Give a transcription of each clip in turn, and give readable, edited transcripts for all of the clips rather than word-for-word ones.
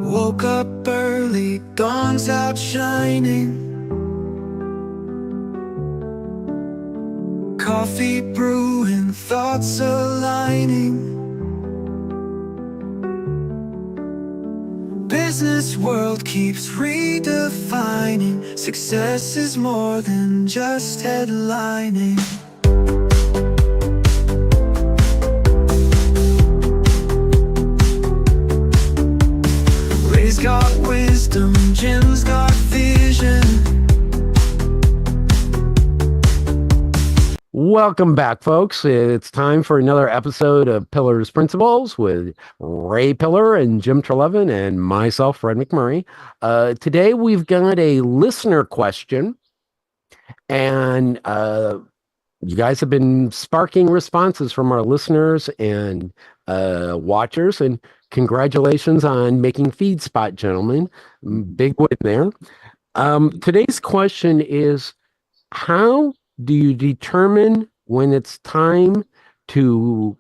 Woke up early, dawn's out shining. Coffee brewing, thoughts aligning. Business world keeps redefining. Success is more than just headlining. Ray's got wisdom, Jim's got vision. Welcome back, folks. It's time for another episode of Pillars Principles with Ray Pillar and Jim Treleaven and myself, Fred McMurray. Today we've got a listener question, and you guys have been sparking responses from our listeners and watchers, and congratulations on making Feed Spot, gentlemen. Big win there. Today's question is, how do you determine when it's time to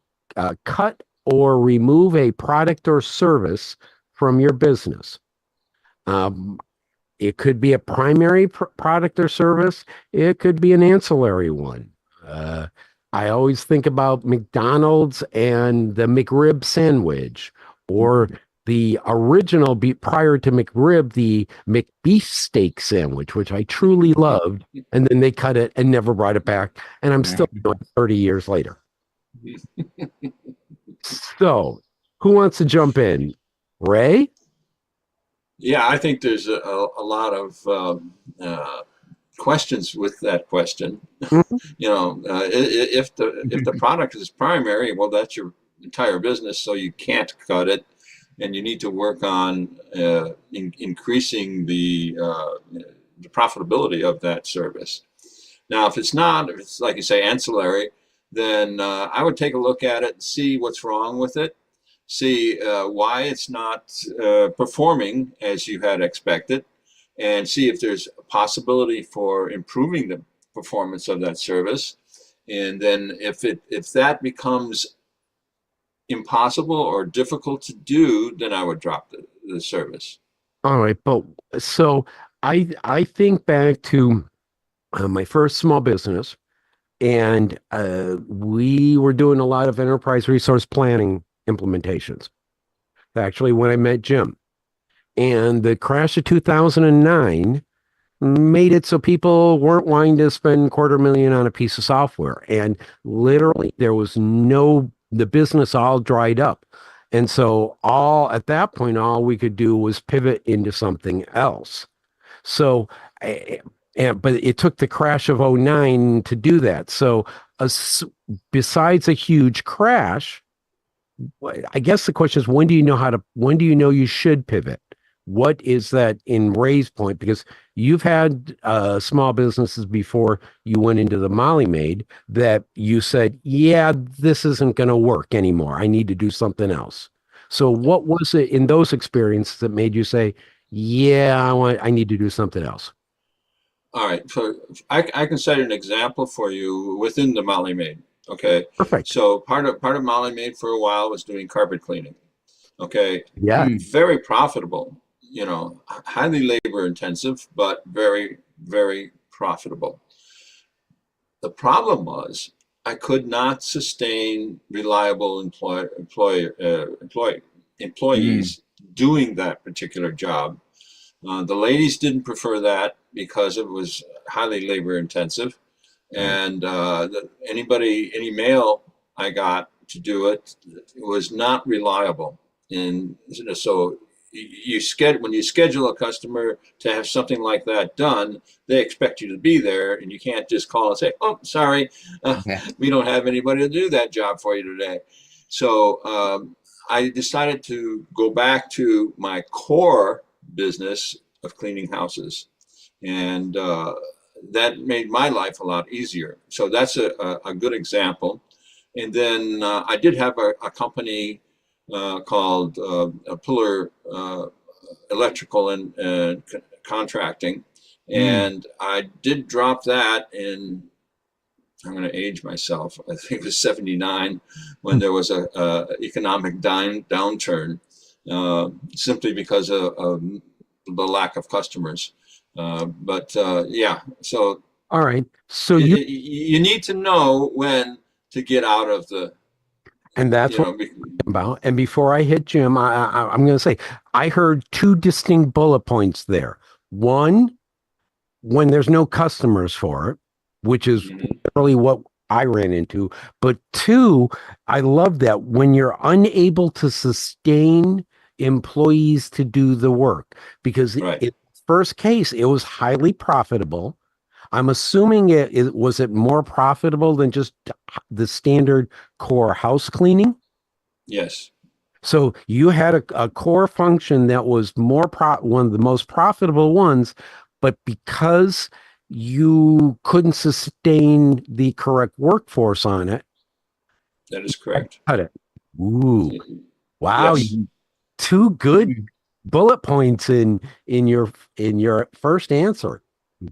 cut or remove a product or service from your business? It could be a primary product or service. It could be an ancillary one. I always think about McDonald's and the McRib sandwich, or the original, prior to McRib, the McBeef steak sandwich, which I truly loved, and then they cut it and never brought it back, and I'm still doing it 30 years later. So, who wants to jump in? Ray? Yeah, I think there's a lot of questions with that question. Mm-hmm. If the product is primary, well, that's your entire business, so you can't cut it. And you need to work on increasing the profitability of that service. Now, if it's not, if it's like you say, ancillary, then I would take a look at it and see what's wrong with it, see why it's not performing as you had expected, and see if there's a possibility for improving the performance of that service. And then if that becomes impossible or difficult to do, then I would drop the service. All right, but so I think back to my first small business, and we were doing a lot of enterprise resource planning implementations. Actually, when I met Jim, and the crash of 2009 made it so people weren't wanting to spend $250,000 on a piece of software, and literally there was the business all dried up. And so at that point, all we could do was pivot into something else. So, but it took the crash of 2009 to do that. So besides a huge crash, I guess the question is, when do you know you should pivot? What is that in Ray's point? Because you've had small businesses before you went into the Maid that you said, yeah, this isn't going to work anymore. I need to do something else. So what was it in those experiences that made you say, yeah, I need to do something else? All right. So I can set an example for you within the Maid. Okay. Perfect. So part of Maid for a while was doing carpet cleaning. Okay. Yeah. Very profitable. Highly labor intensive, but very, very profitable. The problem was I could not sustain reliable employees doing that particular job. The ladies didn't prefer that because it was highly labor intensive, and any male I got to do it was not reliable. And so when you schedule a customer to have something like that done, they expect you to be there, and you can't just call and say, oh, sorry, we don't have anybody to do that job for you today. So I decided to go back to my core business of cleaning houses, and that made my life a lot easier. So that's a good example. And then I did have a company called Pillar Electrical and Contracting, and I did drop that in, I'm going to age myself, I think it was 79, when there was a economic downturn, simply because of the lack of customers. Yeah, so All right. So you, you need to know when to get out of the, and that's you what know, I'm about. And before I hit Jim, I'm going to say I heard two distinct bullet points there. One, when there's no customers for it, which is mhm, really what I ran into. But two, I love that when you're unable to sustain employees to do the work, because right. in first case, it was highly profitable. I'm assuming it was it more profitable than just the standard core house cleaning. Yes, So you had a core function that was one of the most profitable ones, but because you couldn't sustain the correct workforce on it, that is correct. cut it. Ooh, wow! Yes. Two good bullet points in your first answer.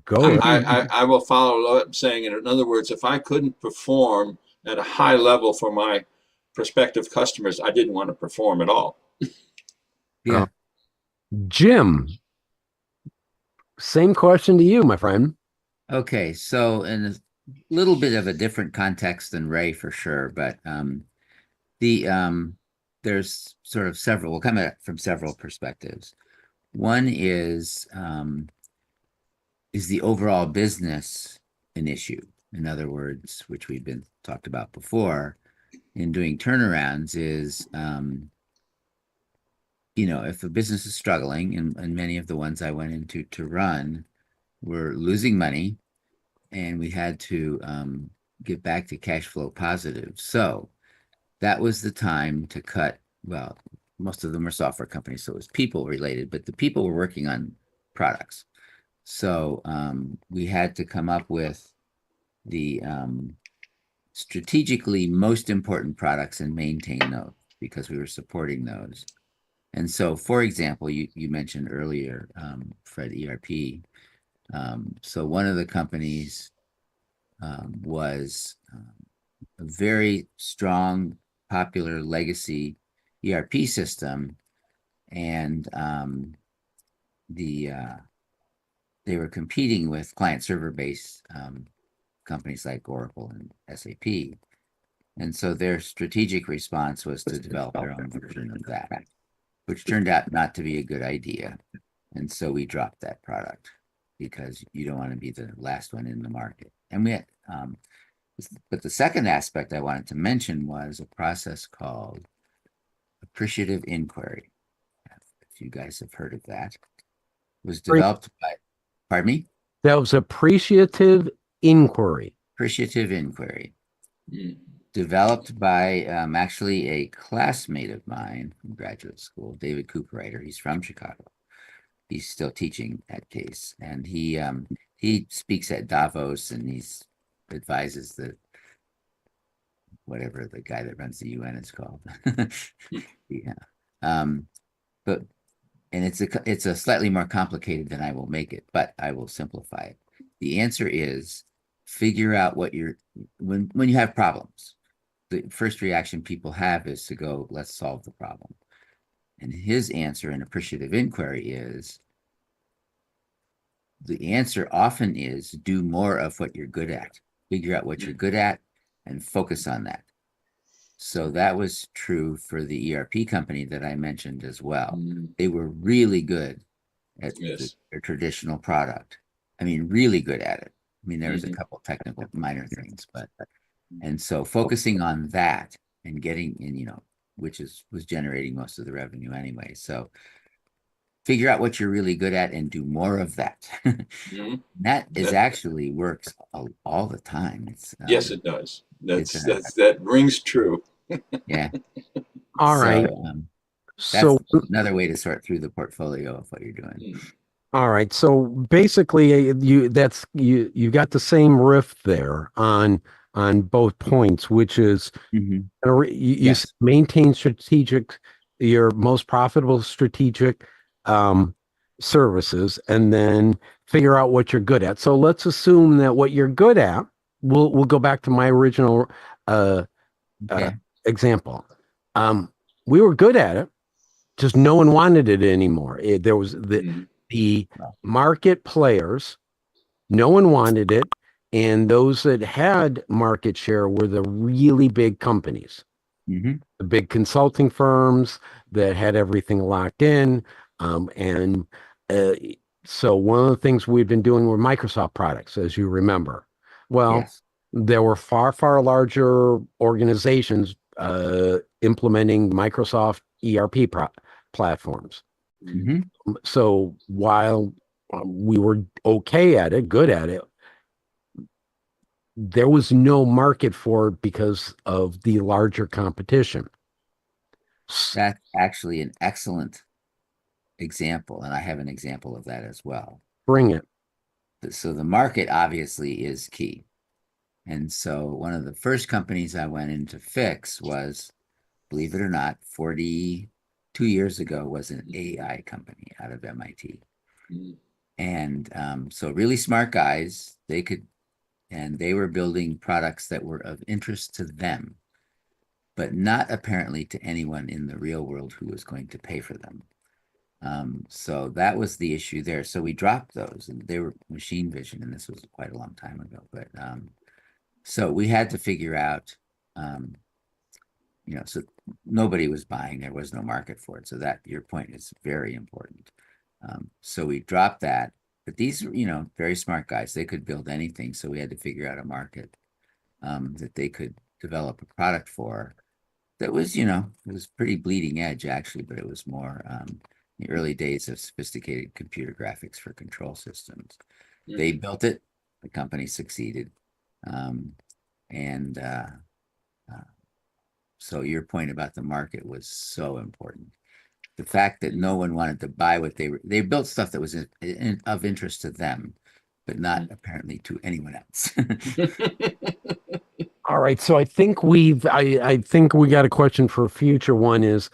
Go ahead. I will follow up saying, in other words, if I couldn't perform at a high level for my prospective customers, I didn't want to perform at all. Uh, Yeah. Jim, same question to you, my friend. Okay. So in a little bit of a different context than Ray for sure, but the there's sort of several. We'll come at it from several perspectives. One is the overall business an issue? In other words, which we've been talked about before in doing turnarounds is if a business is struggling, and many of the ones I went into to run were losing money, and we had to get back to cash flow positive. So that was the time to cut. Well, most of them are software companies, so it was people related, but the people were working on products. So we had to come up with the strategically most important products and maintain those because we were supporting those. And so, for example, you mentioned earlier, Fred, ERP. So one of the companies was a very strong, popular legacy ERP system, and they were competing with client server based companies like Oracle and SAP. And so their strategic response was to develop their own version of that, which turned out not to be a good idea. And so we dropped that product because you don't want to be the last one in the market. And we had, but the second aspect I wanted to mention was a process called appreciative inquiry. If you guys have heard of that, it was developed by, pardon me? That was appreciative inquiry. Appreciative inquiry. Mm. Developed by actually a classmate of mine from graduate school, David Cooperwriter. He's from Chicago. He's still teaching at Case, and he speaks at Davos, and he's advises the whatever the guy that runs the UN is called. Yeah, but and it's a slightly more complicated than I will make it, but I will simplify it. The answer is figure out what when you have problems. The first reaction people have is to go, let's solve the problem. And his answer in appreciative inquiry is, the answer often is do more of what you're good at. Figure out what you're good at and focus on that. So that was true for the ERP company that I mentioned as well. Mm. They were really good at Yes. their traditional product. I mean, really good at it. I mean, there was a Mhm. couple technical minor things, and so focusing on that and getting in, which was generating most of the revenue anyway. So figure out what you're really good at and do more of that. Mhm. That is actually works all the time. It's Yes, it does. it's That rings true. yeah. All So, right. that's So another way to sort through the portfolio of what you're doing. Mm. all right. So basically, you got the same riff there on both points, which is Mhm. you Yes. maintain your most profitable strategic services, and then figure out what you're good at. So let's assume that what you're good at, we'll go back to my original Okay. example. We were good at it, just no one wanted it anymore. There was Mhm. the market players, no one wanted it, and those that had market share were the really big companies, Mhm. the big consulting firms that had everything locked in. And uh, so one of the things we've been doing were Microsoft products, as you remember. Well, Yes. there were far, far larger organizations implementing Microsoft ERP platforms. Mhm. So while we were okay at it, good at it, there was no market for it because of the larger competition. That's actually an excellent example, and I have an example of that as well. Bring it. So the market obviously is key. And so one of the first companies I went in to fix was, believe it or not, 42 years ago, was an AI company out of MIT. Mhm. And so really smart guys, they were building products that were of interest to them, but not apparently to anyone in the real world who was going to pay for them. So that was the issue there. So we dropped those, and they were machine vision, and this was quite a long time ago. But so we had to figure out, so nobody was buying, there was no market for it. So that your point is very important. So we dropped that, but these, very smart guys, they could build anything. So we had to figure out a market that they could develop a product for that was, it was pretty bleeding edge actually, but it was more the early days of sophisticated computer graphics for control systems. They built it, the company succeeded. And so your point about the market was so important. The fact that no one wanted to buy what they built stuff that was of interest to them, but not apparently to anyone else. All right. So I think we got a question for a future one is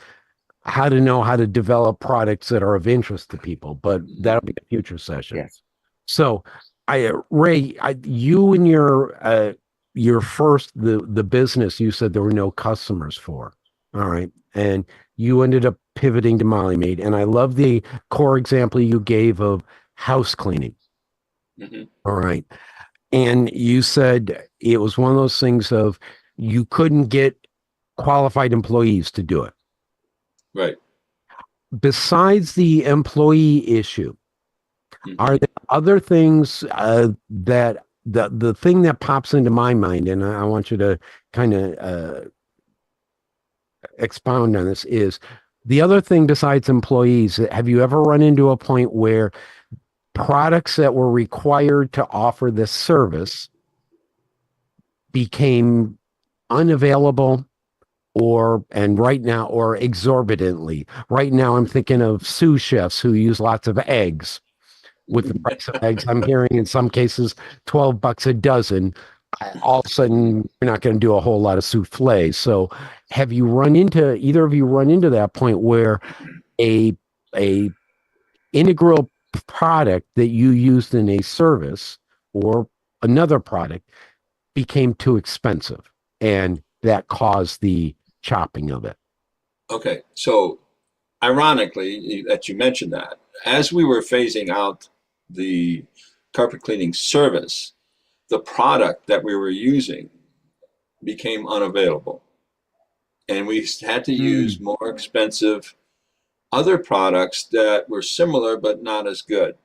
how to know how to develop products that are of interest to people, but that'll be a future session. Yes. So Ray, you and your first, the business, you said there were no customers for. All right. And you ended up pivoting to Molly Maid. And I love the core example you gave of house cleaning. Mhm. All right. And you said it was one of those things of you couldn't get qualified employees to do it. Right. Besides the employee issue, are there other things that the thing that pops into my mind, and I want you to kind of expound on this, is the other thing besides employees, have you ever run into a point where products that were required to offer this service became unavailable and right now, or exorbitantly? Right now, I'm thinking of sous chefs who use lots of eggs. With the price of eggs, I'm hearing in some cases $12 a dozen. All of a sudden, you're not going to do a whole lot of souffle. So, have you either of you run into that point where a integral product that you used in a service or another product became too expensive, and that caused the chopping of it? Okay. So ironically that you mentioned that, as we were phasing out the carpet cleaning service, the product that we were using became unavailable. And we had to use more expensive other products that were similar but not as good.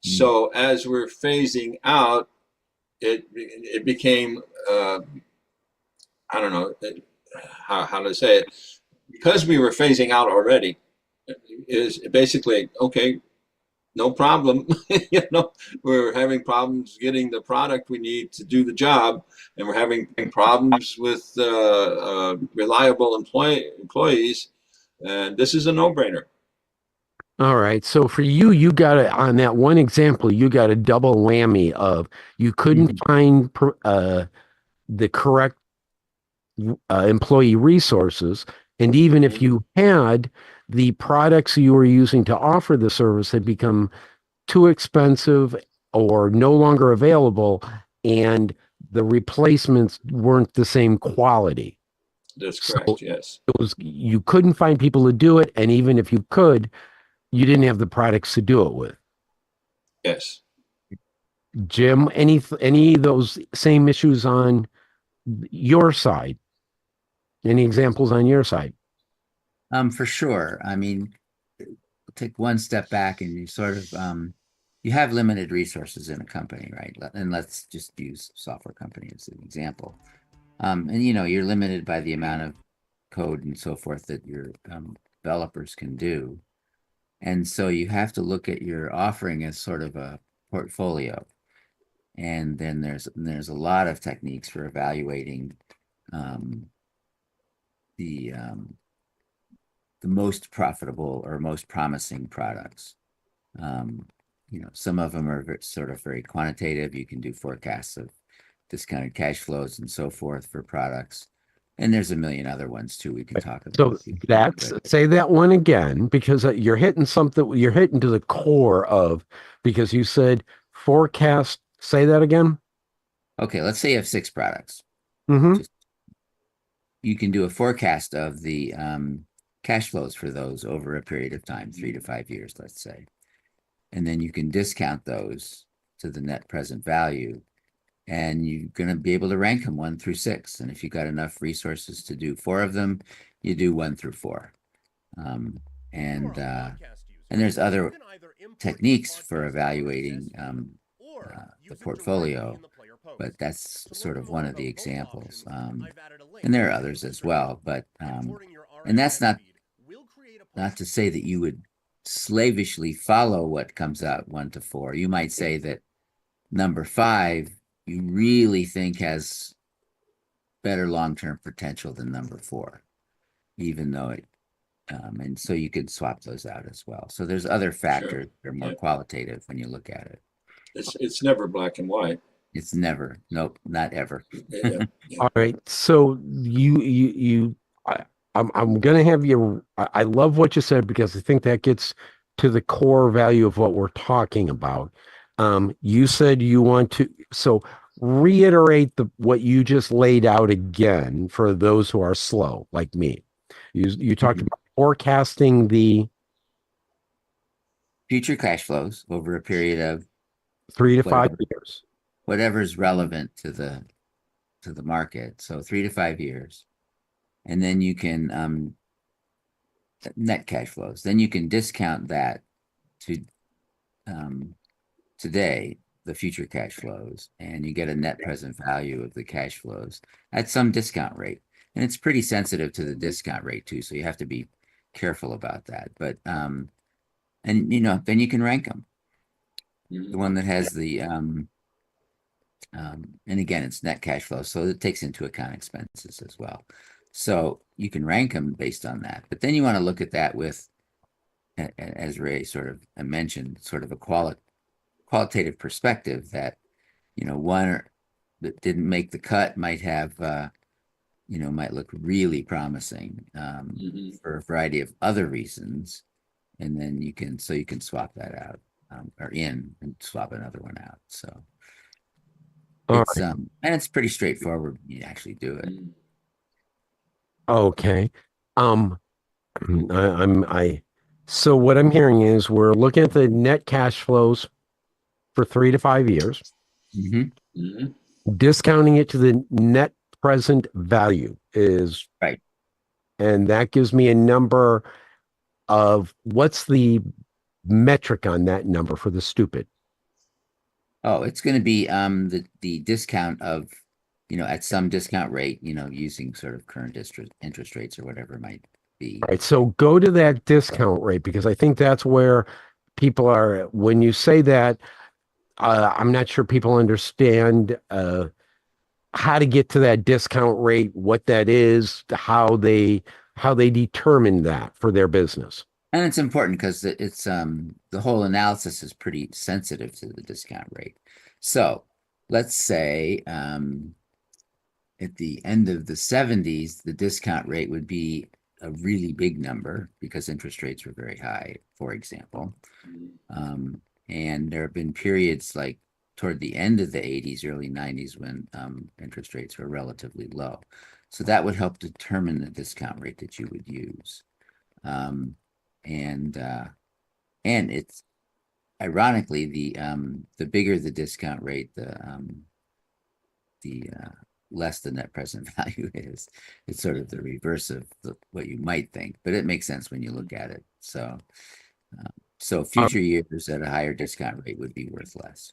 So as we're phasing out, it became I don't know how to say it, because we were phasing out already. Is basically okay. No problem. We're having problems getting the product we need to do the job, and we're having problems with reliable employees, and this is a no-brainer. All right. So for you got it on that one example, you got a double whammy of you couldn't find the correct employee resources. And even if you had, the products you were using to offer the service had become too expensive or no longer available, and the replacements weren't the same quality. That's So correct. Yes. it was, you couldn't find people to do it, and even if you could, you didn't have the products to do it with. Yes. Jim, any of those same issues on your side? Any examples on your side? For sure. I mean, take one step back and you sort of you have limited resources in a company, right? And let's just use software company as an example. And you know, you're limited by the amount of code and so forth that your developers can do. And so you have to look at your offering as sort of a portfolio. And then there's a lot of techniques for evaluating the most profitable or most promising products. You know, some of them are sort of very quantitative. You can do forecasts of discounted cash flows and so forth for products. And there's a million other ones too we can talk about. So that's, say that one again, because you're hitting something, you're hitting to the core of, because you said forecast, say that again. Okay, let's say you have 6 products. Mm-hmm. You can do a forecast of the cash flows for those over a period of time, 3 to 5 years, let's say. And then you can discount those to the net present value. And you're going to be able to rank them 1 through 6. And if you've got enough resources to do 4 of them, you do 1 through 4. And there's other techniques for evaluating the portfolio, but that's sort of one of the examples. And there are others as well, but and that's not to say that you would slavishly follow what comes out 1 to 4. You might say that number 5 you really think has better long-term potential than number 4, even though it and so you could swap those out as well. So there's other factors that are more qualitative when you look at it. It's never black and white. It's never, nope, not ever. Yeah. All right. So I'm gonna have you. I love what you said, because I think that gets to the core value of what we're talking about. You said you want to, so reiterate what you just laid out again for those who are slow like me. You talked about forecasting the future cash flows over a period of 3 to 5 years. Whatever's relevant to the market. So 3 to 5 years. And then you can net cash flows. Then you can discount that to today, the future cash flows, and you get a net present value of the cash flows at some discount rate. And it's pretty sensitive to the discount rate too, so you have to be careful about that. But and you know, then you can rank them. The one that has the and again, it's net cash flow, so it takes into account expenses as well. So you can rank them based on that. But then you want to look at that with, as Ray sort of mentioned, sort of a qualitative perspective that, you know, one that didn't make the cut might have, you know, might look really promising for a variety of other reasons. And then you can swap that out or in and swap another one out. So it's, and it's pretty straightforward when you actually do it. Okay. So what I'm hearing is we're looking at the net cash flows for 3 to 5 years, discounting it to the net present value is right. And that gives me a number of, what's the metric on that number for the stupid? Oh, it's going to be the discount of, you know, at some discount rate, you know, using sort of current interest rates or whatever it might be. All right. So go to that discount rate, because I think that's where people are, when you say that, I'm not sure people understand how to get to that discount rate, what that is, how they determine that for their business. And it's important because it's the whole analysis is pretty sensitive to the discount rate. So let's say at the end of the 70s, the discount rate would be a really big number because interest rates were very high, for example. And there have been periods like toward the end of the 80s, early 90s when interest rates were relatively low. So that would help determine the discount rate that you would use. And it's ironically the bigger the discount rate, the less the net present value is. It's sort of the reverse of what you might think, but it makes sense when you look at it. So future years at a higher discount rate would be worth less.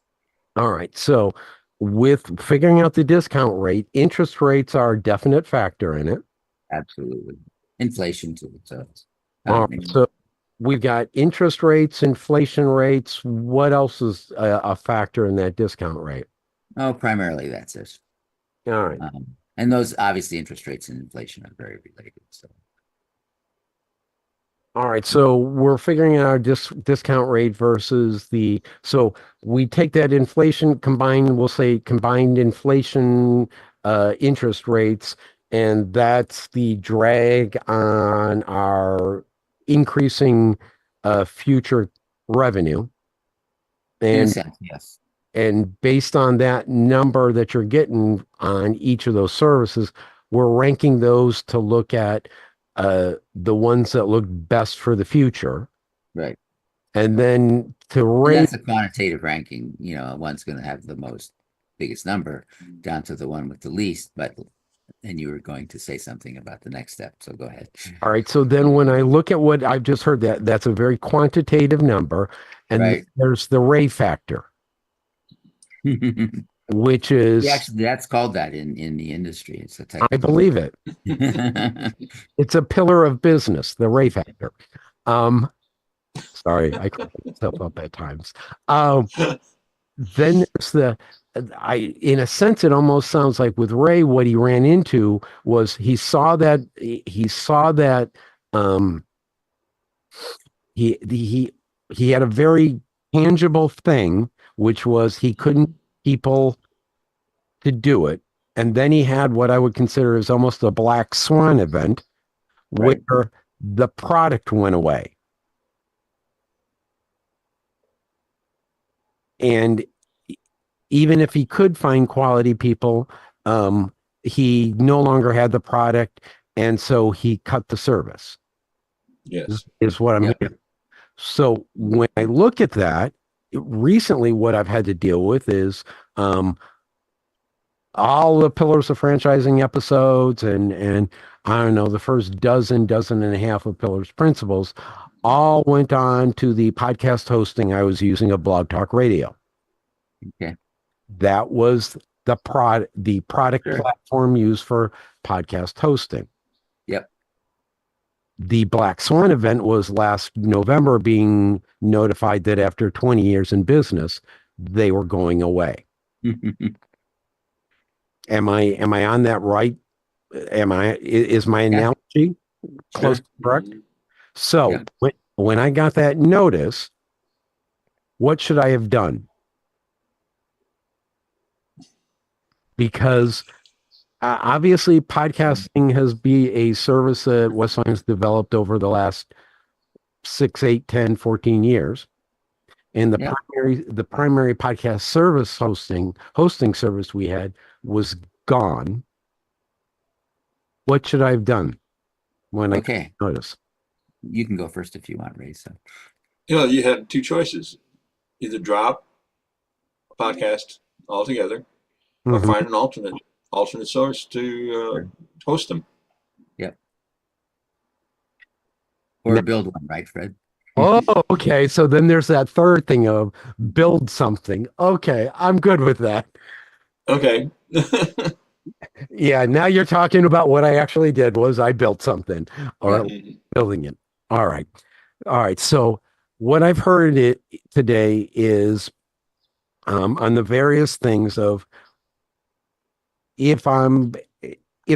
All right. So with figuring out the discount rate, interest rates are a definite factor in it. Absolutely. Inflation too. So, So we've got interest rates, inflation rates. What else is a factor in that discount rate? oh, primarily that's it. All right. And those obviously interest rates and inflation are very related. So All right, so we're figuring out our discount rate versus so we take that inflation combined, we'll say combined inflation interest rates, and that's the drag on our increasing future revenue. in a And sense, yes. and based on that number that you're getting on each of those services, we're ranking those to look at the ones that look best for the future. Right. And then to And rate, that's a quantitative ranking. One's going to have the biggest number down to the one with the least, but then you were going to say something about the next step. So go ahead. all right. So then when I look at what I've just heard, that's a very quantitative number. And Right. there's the Ray factor, which is, Actually, that's called that in the industry. It's a I believe it. It's a pillar of business, the Ray factor. Sorry, I crack myself up at times. Then there's in a sense, it almost sounds like with Ray, what he ran into was he saw that he had a very tangible thing, which was he couldn't people to do it. And then he had what I would consider as almost a black swan event, Right. where the product went away. And even if he could find quality people, he no longer had the product. And so he cut the service. Yes. Is what I'm hearing. So when I look at that, recently what I've had to deal with is all the Pillars of Franchising episodes and I don't know, the first dozen and a half of Pillars Principles all went on to the podcast hosting I was using of Blog Talk Radio. Okay. That was the product Sure. platform used for podcast hosting. Yep. The Black Swan event was last November, being notified that after 20 years in business, they were going away. Am I on that right? Is my analogy close to correct? So Yeah. when I got that notice, what should I have done? Because obviously podcasting has been a service that Westvyne has developed over the last 6, 8, 10, 14 years. And the primary podcast service hosting service we had was gone. What should I have done when I noticed? You can go first if you want, Ray. So You had two choices: either drop a podcast altogether, or find an alternate source to host them. Yep. Or build one, right, Fred? Oh, okay. So then there's that third thing of build something. Okay, I'm good with that. Okay. Yeah, now you're talking about what I actually did was I built something or building it. All right. All right. So what I've heard today is on the various things of if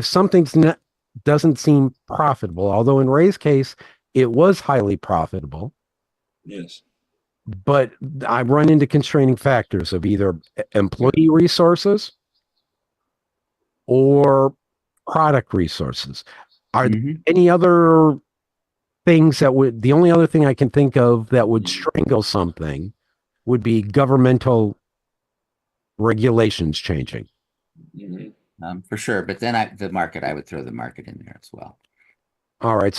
something's doesn't seem profitable, although in Ray's case, it was highly profitable. Yes. But I run into constraining factors of either employee resources or product resources. Are there any other things the only other thing I can think of that would strangle something would be governmental regulations changing. For sure. But then I would throw the market in there as well. All right.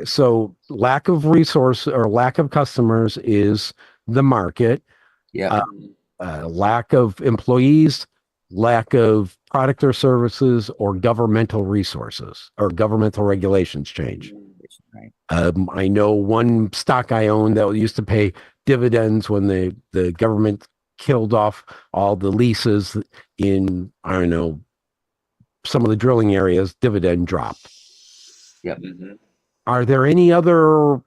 So lack of resource or lack of customers is the market. Yeah. Lack of employees, lack of product or services, or governmental resources or governmental regulations change. Right. I know one stock I owned that used to pay dividends when the government killed off all the leases in, I don't know, some of the drilling areas, dividend dropped. Yep. Are there any other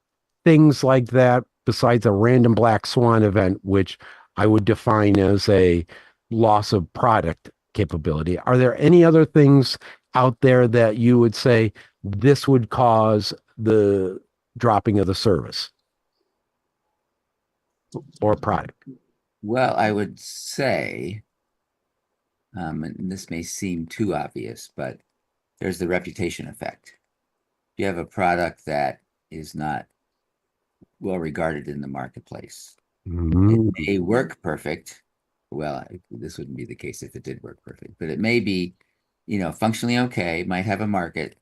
things like that besides a random black swan event, which I would define as a loss of product capability? Are there any other things out there that you would say this would cause the dropping of the service or product? Well, I would say, and this may seem too obvious, but there's the reputation effect. If you have a product that is not well regarded in the marketplace, it may work perfect. Well, this wouldn't be the case if it did work perfect, but it may be, functionally okay, might have a market,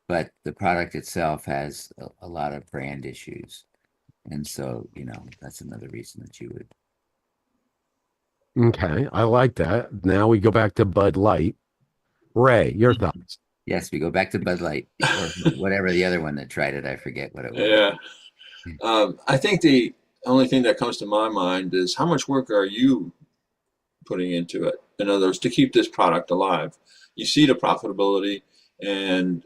but the product itself has a lot of brand issues. And so, that's another reason that you would. Okay, I like that. Now we go back to Bud Light. Ray, your thoughts? Yes, we go back to Bud Light or whatever the other one that tried it. I forget what it was. Yeah. I think the only thing that comes to my mind is how much work are you putting into it? In other words, to keep this product alive. You see the profitability and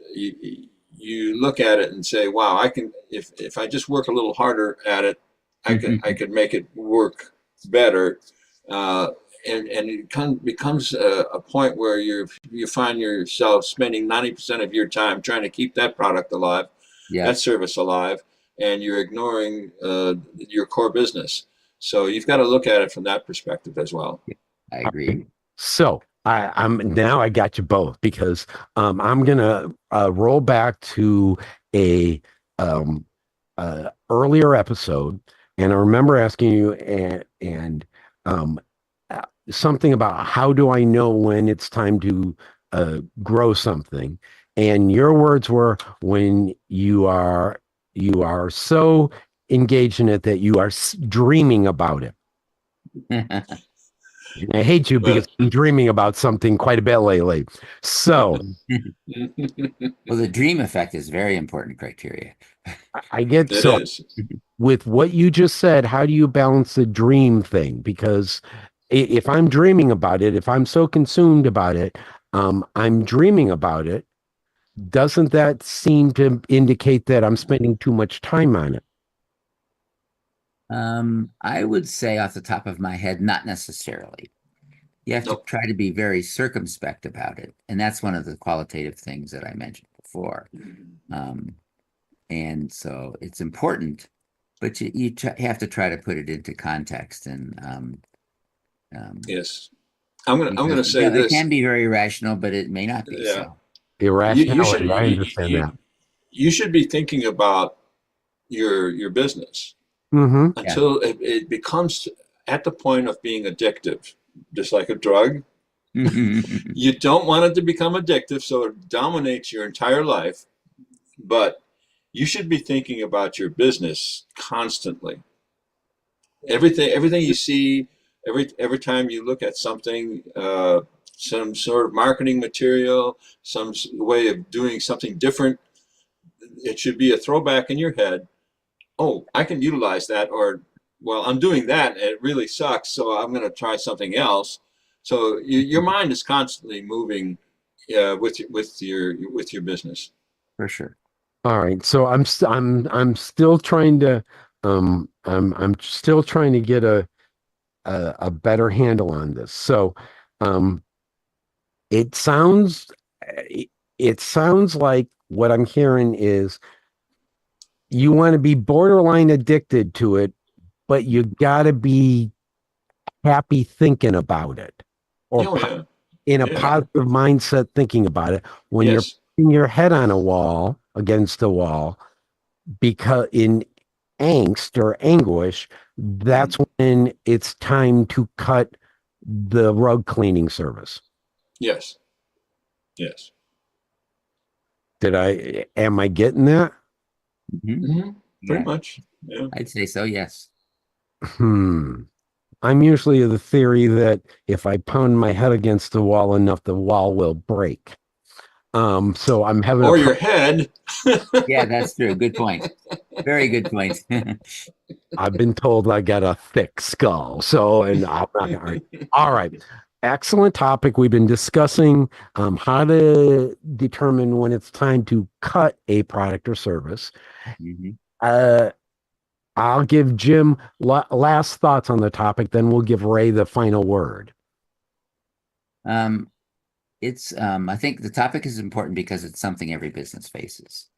you look at it and say, wow, I can, if I just work a little harder at it, I could make it work better. And it becomes a point where you find yourself spending 90% of your time trying to keep that product alive, that service alive, and you're ignoring your core business. So you've got to look at it from that perspective as well. I agree. So I got you both because I'm gonna roll back to a earlier episode, and I remember asking you and something about how do I know when it's time to grow something, and your words were when you are so engaged in it that you are dreaming about it. I hate you because I'm dreaming about something quite a bit lately. So, well, the dream effect is very important criteria. I get it so is. with what you just said. How do you balance the dream thing? Because if I'm dreaming about it, if I'm so consumed about it, I'm dreaming about it. Doesn't that seem to indicate that I'm spending too much time on it? I would say off the top of my head, not necessarily. You have to try to be very circumspect about it. And that's one of the qualitative things that I mentioned before. And so it's important, but you have to try to put it into context. And yes, I'm gonna say this. It can be very rational, but it may not be. Yeah. So. Irrationality. I understand that. You should be thinking about your business until it becomes at the point of being addictive, just like a drug. You don't want it to become addictive, so it dominates your entire life. But you should be thinking about your business constantly. Everything you see, every time you look at something, some sort of marketing material, some way of doing something different, it should be a throwback in your head. Oh, I can utilize that, or, well, I'm doing that and it really sucks, so I'm going to try something else. So your mind is constantly moving with your business. For sure. All right. So I'm still trying to I'm still trying to get a better handle on this. So it sounds like what I'm hearing is you want to be borderline addicted to it, but you got to be happy thinking about it, or in a positive mindset thinking about it when you're putting your head on a wall against the wall, because in angst or anguish, that's when it's time to cut the rug cleaning service. Yes. Yes. Am I getting that? Mhm. Pretty Yeah, much. Yeah. I'd say so, yes. I'm usually of the theory that if I pound my head against the wall enough, the wall will break. So I'm having Or your head. Yeah, that's true. Good point. Very good point. I've been told I got a thick skull. So, and I'm not gonna, all right. Excellent topic. We've been discussing how to determine when it's time to cut a product or service. Mhm. Uh, I'll give Jim last thoughts on the topic, then we'll give Ray the final word. Um, I think the topic is important because it's something every business faces.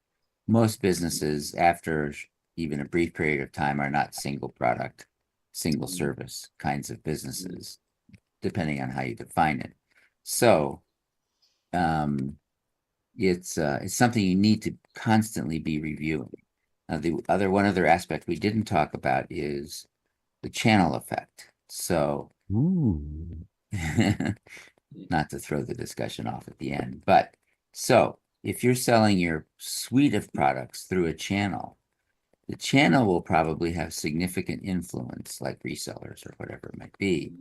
Most businesses, after even a brief period of time, are not single product, single service kinds of businesses, depending on how you define it. So, it's something you need to constantly be reviewing. One other aspect we didn't talk about is the channel effect. So, Ooh. not to throw the discussion off at the end, but so if you're selling your suite of products through a channel, the channel will probably have significant influence, like resellers or whatever it might be,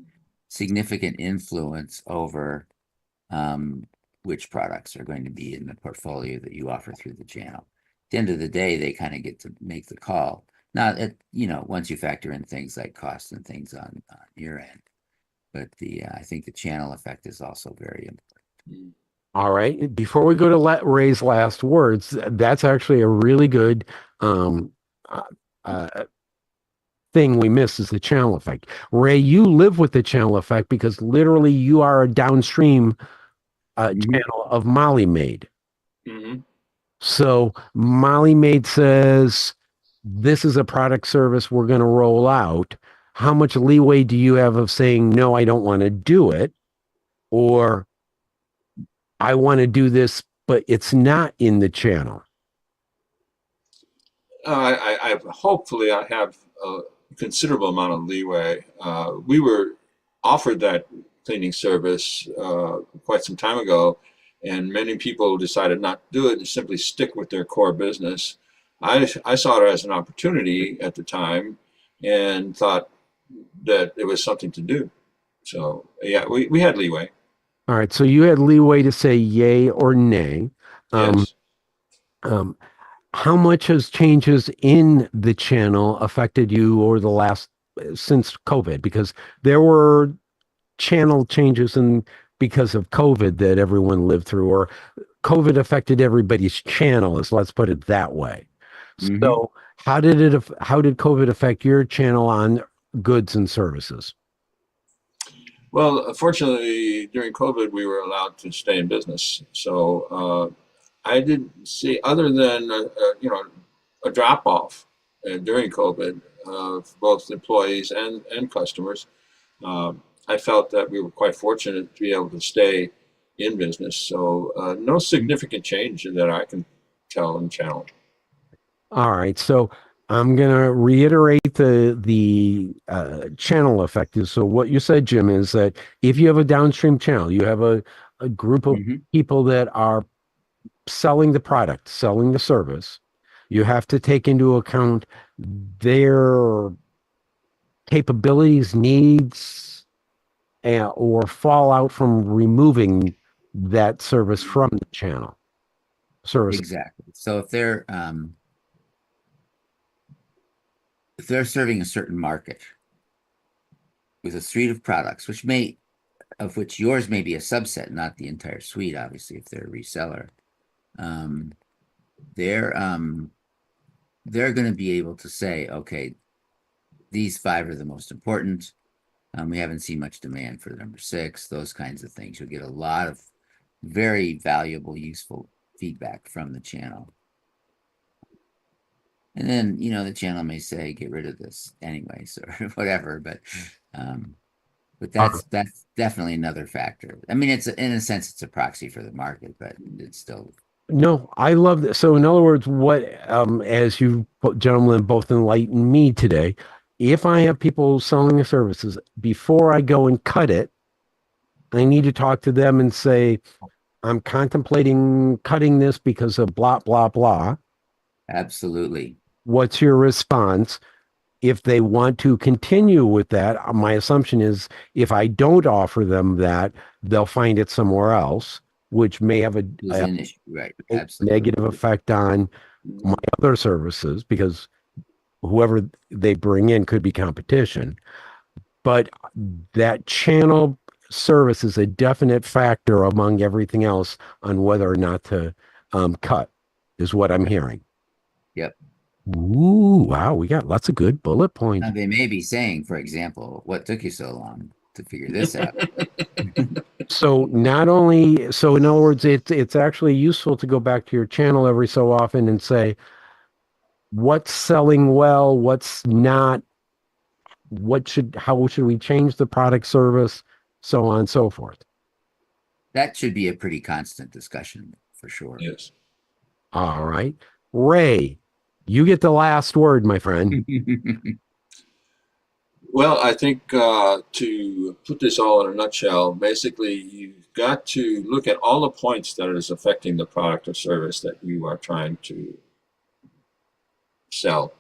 significant influence over which products are going to be in the portfolio that you offer through the channel. At the end of the day, they kind of get to make the call. Now, once you factor in things like cost and things on your end, but I think the channel effect is also very important. All right. Before we go to Ray's last words, that's actually a really good uh, uh, thing we miss is the channel effect. Ray, you live with the channel effect because literally you are a downstream channel of Molly Maid. Mm-hmm. So Molly Maid says, this is a product service we're going to roll out. How much leeway do you have of saying, no, I don't want to do it? Or I want to do this, but it's not in the channel. Hopefully I have a considerable amount of leeway. We were offered that cleaning service quite some time ago, and many people decided not to do it and simply stick with their core business. I saw it as an opportunity at the time and thought that it was something to do. So yeah, we had leeway. All right. So you had leeway to say yay or nay. Yes. How much has changes in the channel affected you over the last since COVID? Because there were channel changes because of COVID that everyone lived through, or COVID affected everybody's channels. Let's put it that way. So how did COVID affect your channel on goods and services? Well, fortunately, during COVID, we were allowed to stay in business. So I didn't see, other than a drop off during COVID of both employees and customers. I felt that we were quite fortunate to be able to stay in business. So no significant change that I can tell in channel. All right, so I'm gonna reiterate the channel effect. So what you said, Jim, is that if you have a downstream channel, you have a group of people that are selling the product, selling the service, you have to take into account their capabilities, needs, or fallout from removing that service from the channel. Service. Exactly. So if they're serving a certain market with a suite of products, of which yours may be a subset, not the entire suite, obviously, if they're a reseller, they're going to be able to say, okay, these 5 are the most important. We haven't seen much demand for number 6, those kinds of things. You'll get a lot of very valuable, useful feedback from the channel. And then, the channel may say, get rid of this anyways, or whatever, but that's definitely another factor. I mean, in a sense, it's a proxy for the market, but it's still. No, I love that. So in other words, as you gentlemen both enlightened me today, if I have people selling the services, before I go and cut it, I need to talk to them and say, I'm contemplating cutting this because of blah, blah, blah. Absolutely. What's your response? If they want to continue with that, my assumption is if I don't offer them that, they'll find it somewhere else, which may have Is an issue, right? a Absolutely. negative effect on my other services because whoever they bring in could be competition. But that channel service is a definite factor among everything else on whether or not to cut, is what I'm hearing. Yep. Ooh, wow, we got lots of good bullet points. Now they may be saying, for example, what took you so long to figure this out? So not only, so in other words, it's actually useful to go back to your channel every so often and say, what's selling well, what's not, how should we change the product service, so on and so forth. That should be a pretty constant discussion for sure. Yes. All right. Ray, you get the last word, my friend. Well, I think to put this all in a nutshell, basically you've got to look at all the points that is affecting the product or service that you are trying to sell.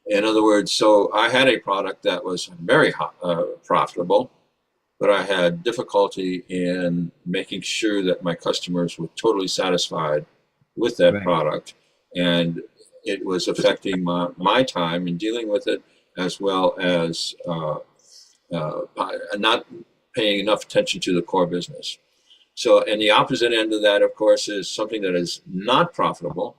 In other words, so I had a product that was very profitable, but I had difficulty in making sure that my customers were totally satisfied with that Right. product. And it was affecting my time in dealing with it, as well as not paying enough attention to the core business. So, and the opposite end of that, of course, is something that is not profitable,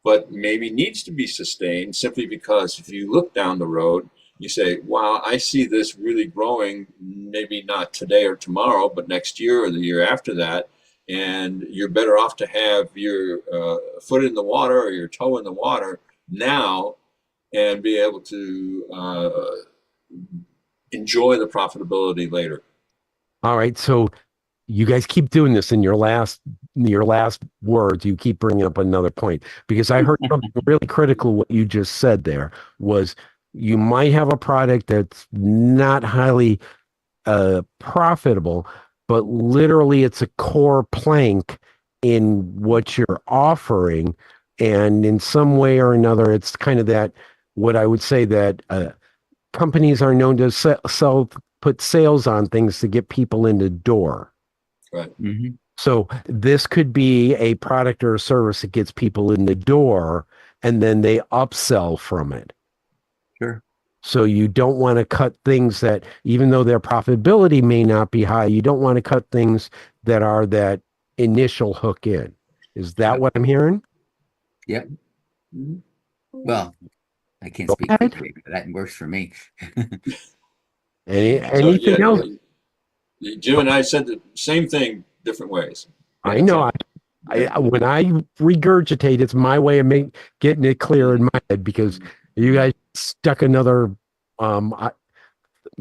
but maybe needs to be sustained simply because if you look down the road, you say, wow, I see this really growing, maybe not today or tomorrow, but next year or the year after that. And you're better off to have your foot in the water or your toe in the water now and be able to enjoy the profitability later. All right. So you guys keep doing this in your last words. You keep bringing up another point because I heard something really critical. What you just said there was you might have a product that's not highly profitable, but literally it's a core plank in what you're offering. And in some way or another, it's kind of that, what I would say that companies are known to put sales on things to get people in the door. Right. Mm-hmm. So this could be a product or a service that gets people in the door and then they upsell from it. Sure. So you don't want to cut things that, even though their profitability may not be high, you don't want to cut things that are that initial hook in. Is that Yep. what I'm hearing? Yep. Mm-hmm. Well, I can't Go speak for ahead. you, but that works for me. Anything else? Jim and I said the same thing different ways. I know. When I regurgitate, it's my way of getting it clear in my head because you guys stuck another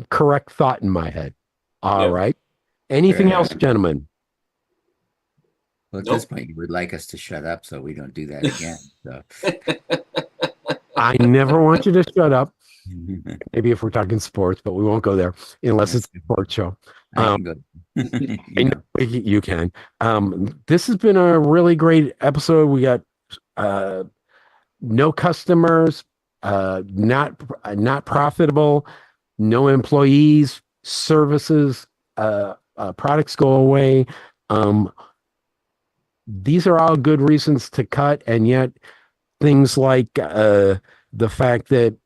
correct thought in my head. All right. Anything else, gentlemen? Well, at this point, you would like us to shut up so we don't do that again. So I never want you to shut up. Maybe if we're talking sports, but we won't go there unless it's a sports show. I can go. I know you can. This has been a really great episode. We got no customers, not profitable, no employees, services, products go away. These are all good reasons to cut, and yet things like the fact that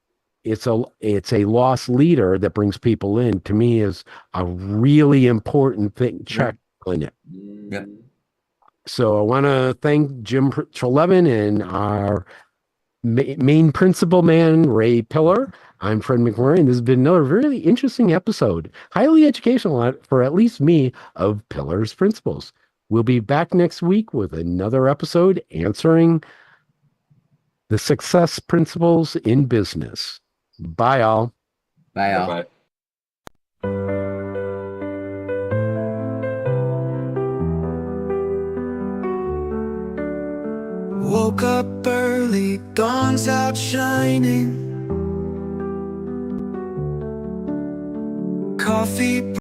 it's a loss leader that brings people in, to me, is a really important thing. Check on it. Yep. So I want to thank Jim Treleaven and our main principal man, Ray Pillar. I'm Fred McMurray, and this has been another really interesting episode, highly educational for at least me, of Pillar's Principles. We'll be back next week with another episode answering the success principles in business. Bye, all. Bye, all. Bye-bye. Woke up early, dawn's out shining. Coffee